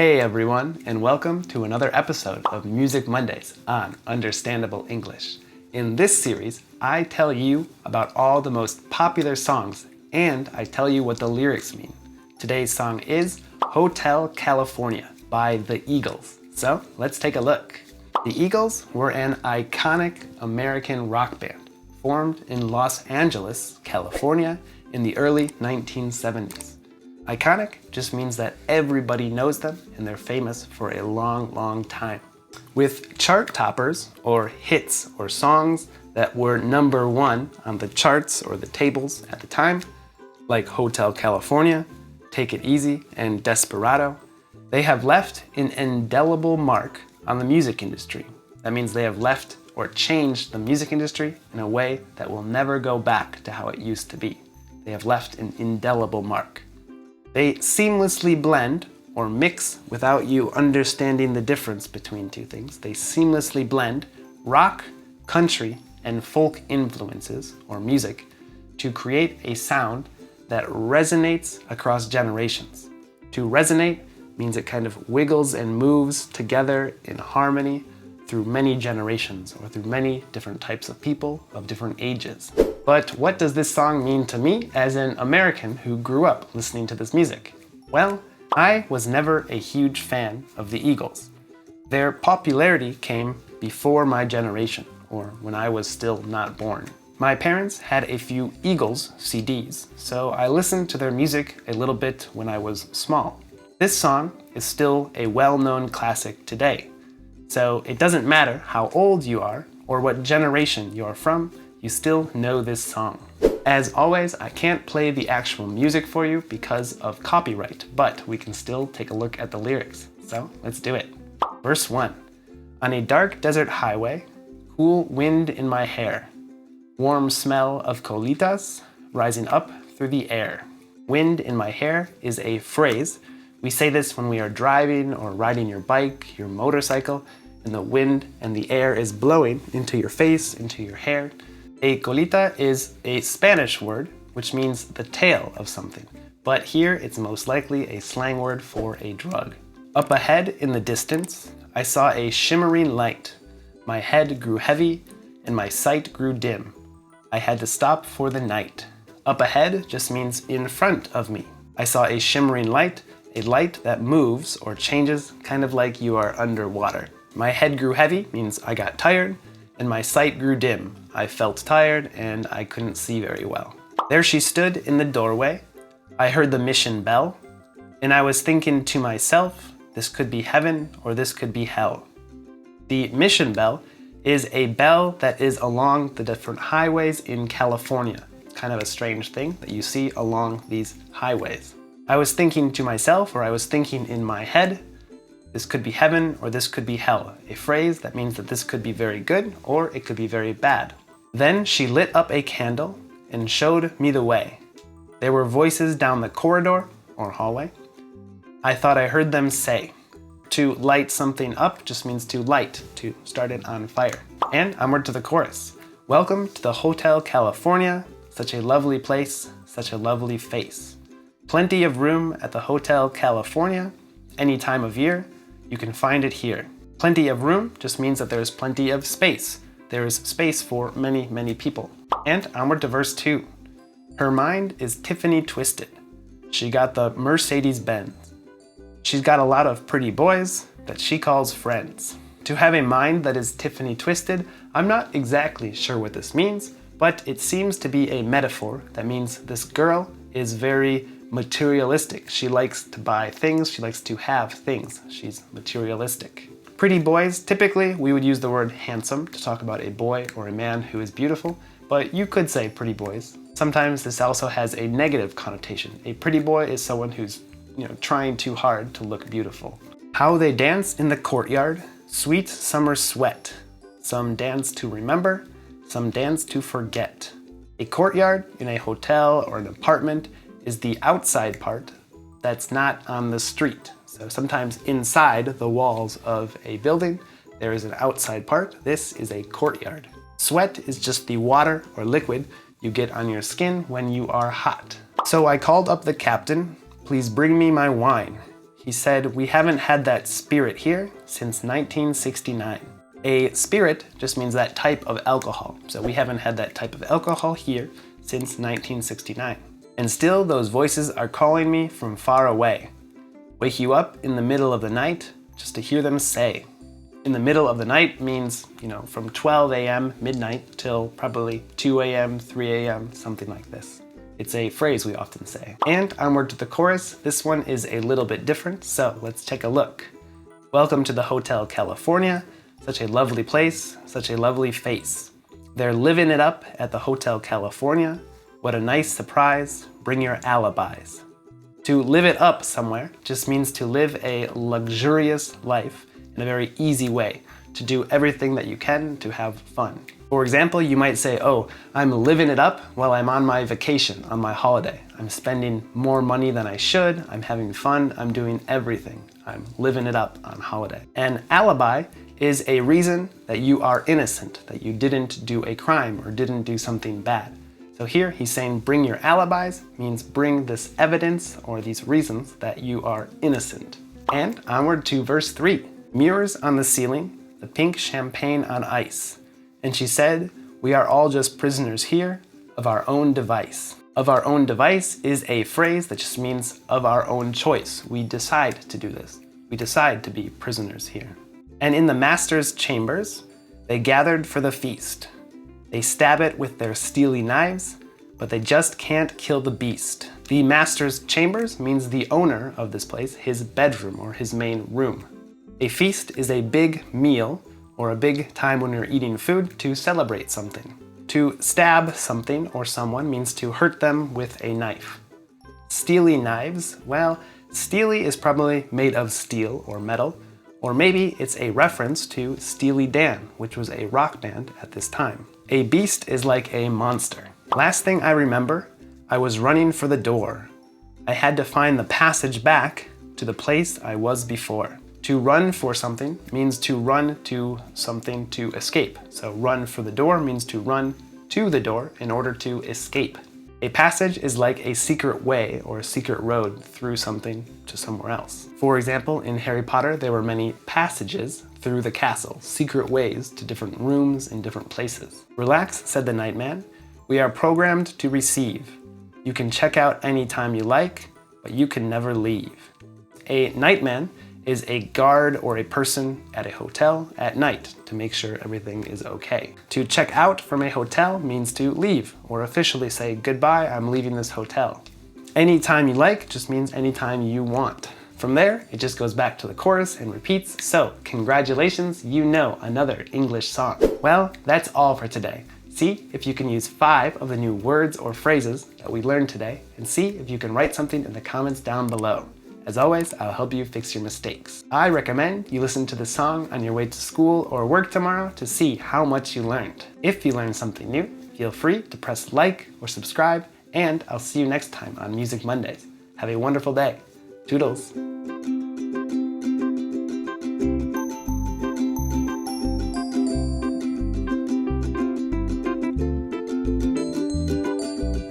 Hey everyone, and welcome to another episode of Music Mondays on Understandable English. In this series, I tell you about all the most popular songs, and I tell you what the lyrics mean. Today's song is Hotel California by the Eagles. So let's take a look. The Eagles were an iconic American rock band formed in Los Angeles, California in the early 1970s. Iconic just means that everybody knows them and they're famous for a long time. With chart toppers or hits or songs that were number one on the charts or the tables at the time, like Hotel California, Take It Easy, and Desperado, they have left an indelible mark on the music industry. That means they have left or changed the music industry in a way that will never go back to how it used to be. They have left an indelible mark. They seamlessly blend or mix without you understanding the difference between two things. They seamlessly blend rock, country, and folk influences or music to create a sound that resonates across generations. To resonate means it kind of wiggles and moves together in harmony through many generations or through many different types of people of different ages. But what does this song mean to me as an American who grew up listening to this music? Well, I was never a huge fan of the Eagles. Their popularity came before my generation, or when I was still not born. My parents had a few Eagles CDs, so I listened to their music a little bit when I was small. This song is still a well-known classic today. So it doesn't matter how old you are or what generation you're from, you still know this song. As always, I can't play the actual music for you because of copyright, but we can still take a look at the lyrics. So let's do it. Verse 1. On a dark desert highway, cool wind in my hair, warm smell of colitas rising up through the air. Wind in my hair is a phrase. We say this when we are driving or riding your bike, your motorcycle, and the wind and the air is blowing into your face, into your hair. A colita is a Spanish word, which means the tail of something, but here it's most likely a slang word for a drug. Up ahead in the distance, I saw a shimmering light. My head grew heavy and my sight grew dim. I had to stop for the night. Up ahead just means in front of me. I saw a shimmering light, a light that moves or changes, kind of like you are underwater. My head grew heavy means I got tired, and my sight grew dim. I felt tired and I couldn't see very well. There she stood in the doorway. I heard the mission bell, and I was thinking to myself, this could be heaven or this could be hell. The mission bell is a bell that is along the different highways in California. It's kind of a strange thing that you see along these highways. I was thinking to myself, or I was thinking in my head, this could be heaven or this could be hell, a phrase that means that this could be very good or it could be very bad. Then she lit up a candle and showed me the way. There were voices down the corridor or hallway. I thought I heard them say, to light something up just means to light, to start it on fire. And onward to the chorus. Welcome to the Hotel California, such a lovely place, such a lovely face. Plenty of room at the Hotel California, any time of year. You can find it here. Plenty of room just means that there's plenty of space. There is space for many people. And onward to verse 2. Her mind is Tiffany twisted. She got the Mercedes-Benz. She's got a lot of pretty boys that she calls friends. To have a mind that is Tiffany twisted, I'm not exactly sure what this means, but it seems to be a metaphor that means this girl is very materialistic. She likes to buy things, she likes to have things. She's materialistic. Pretty boys, typically we would use the word handsome to talk about a boy or a man who is beautiful, but you could say pretty boys. Sometimes this also has a negative connotation. A pretty boy is someone who's, trying too hard to look beautiful. How they dance in the courtyard, sweet summer sweat. Some dance to remember, some dance to forget. A courtyard in a hotel or an apartment is the outside part that's not on the street. So sometimes inside the walls of a building, there is an outside part. This is a courtyard. Sweat is just the water or liquid you get on your skin when you are hot. So I called up the captain, please bring me my wine. He said, "We haven't had that spirit here since 1969. A spirit just means that type of alcohol. So we haven't had that type of alcohol here since 1969. And still those voices are calling me from far away. Wake you up in the middle of the night just to hear them say." In the middle of the night means, from 12 a.m., midnight, till probably 2 a.m., 3 a.m., something like this. It's a phrase we often say. And onward to the chorus. This one is a little bit different, so let's take a look. "Welcome to the Hotel California. Such a lovely place, such a lovely face. They're living it up at the Hotel California. What a nice surprise. Bring your alibis." To live it up somewhere just means to live a luxurious life in a very easy way, to do everything that you can to have fun. For example, you might say, "Oh, I'm living it up while I'm on my vacation, on my holiday. I'm spending more money than I should, I'm having fun, I'm doing everything. I'm living it up on holiday." An alibi is a reason that you are innocent, that you didn't do a crime or didn't do something bad. So here he's saying bring your alibis means bring this evidence or these reasons that you are innocent. And onward to verse 3. "Mirrors on the ceiling, the pink champagne on ice. And she said, we are all just prisoners here of our own device." Of our own device is a phrase that just means of our own choice. We decide to do this. We decide to be prisoners here. "And in the master's chambers, they gathered for the feast. They stab it with their steely knives, but they just can't kill the beast." The master's chambers means the owner of this place, his bedroom or his main room. A feast is a big meal or a big time when you're eating food to celebrate something. To stab something or someone means to hurt them with a knife. Steely knives, well, steely is probably made of steel or metal, or maybe it's a reference to Steely Dan, which was a rock band at this time. A beast is like a monster. Last thing I remember, I was running for the door. I had to find the passage back to the place I was before. To run for something means to run to something to escape. So run for the door means to run to the door in order to escape. A passage is like a secret way or a secret road through something to somewhere else. For example, in Harry Potter, there were many passages through the castle, secret ways to different rooms in different places. "Relax," said the Nightman. "We are programmed to receive. You can check out anytime you like, but you can never leave." A nightman is a guard or a person at a hotel at night to make sure everything is okay. To check out from a hotel means to leave or officially say, "Goodbye, I'm leaving this hotel." Anytime you like just means anytime you want. From there, it just goes back to the chorus and repeats. So, congratulations, you know another English song. Well, that's all for today. See if you can use 5 of the new words or phrases that we learned today, and see if you can write something in the comments down below. As always, I'll help you fix your mistakes. I recommend you listen to the song on your way to school or work tomorrow to see how much you learned. If you learned something new, feel free to press like or subscribe, and I'll see you next time on Music Mondays. Have a wonderful day. Toodles.